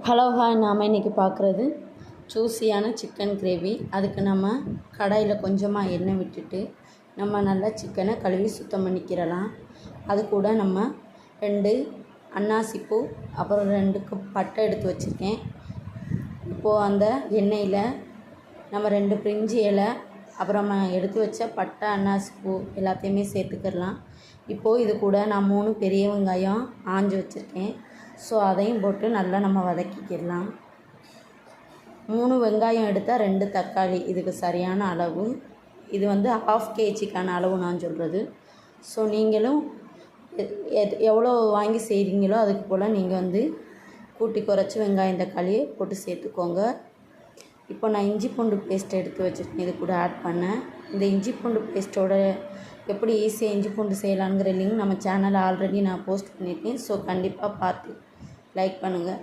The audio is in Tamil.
ஹலோ ஹாய், நாம் இன்றைக்கி பார்க்குறது ஜூஸியான சிக்கன் கிரேவி. அதுக்கு நம்ம கடாயில் கொஞ்சமாக எண்ணெய் விட்டுட்டு நம்ம நல்லா சிக்கனை கழுவி சுத்தம் பண்ணிக்கிறலாம். அது கூட நம்ம 2 அன்னாசிப்பூ, அப்புறம் 2 கப் பட்டை எடுத்து வச்சுருக்கேன். இப்போது அந்த எண்ணெயில் நம்ம 2 பிரிஞ்சி இலை, அப்புறம் எடுத்து வச்ச பட்டை, அன்னாசிப்பூ எல்லாத்தையுமே சேர்த்துக்கிடலாம். இப்போது இது கூட நான் 3 பெரிய வெங்காயம் ஆஞ்சு வச்சுருக்கேன். ஸோ அதையும் போட்டு நல்லா நம்ம வதக்கிக்கிடலாம். 3 வெங்காயம் எடுத்தால் 2 தக்காளி இதுக்கு சரியான அளவு. இது வந்து 1/2 kgக்கான அளவு நான் சொல்கிறது. ஸோ நீங்களும் எவ்வளோ வாங்கி செய்கிறீங்களோ அதுக்கு போல் நீங்கள் வந்து கூட்டி குறைச்சி வெங்காயம் தக்காளியை போட்டு சேர்த்துக்கோங்க. இப்போ நான் இஞ்சி பூண்டு பேஸ்ட் எடுத்து வச்சுருக்கேன், இது கூட ஆட் பண்ணேன். இந்த இஞ்சி பூண்டு பேஸ்ட்டோட எப்படி ஈஸியாக இஞ்சி பூண்டு செய்யலாங்கிற லிங்க் நம்ம சேனலில் ஆல்ரெடி நான் போஸ்ட் பண்ணியிருக்கேன். ஸோ கண்டிப்பாக பார்த்து லைக் பண்ணுங்கள்.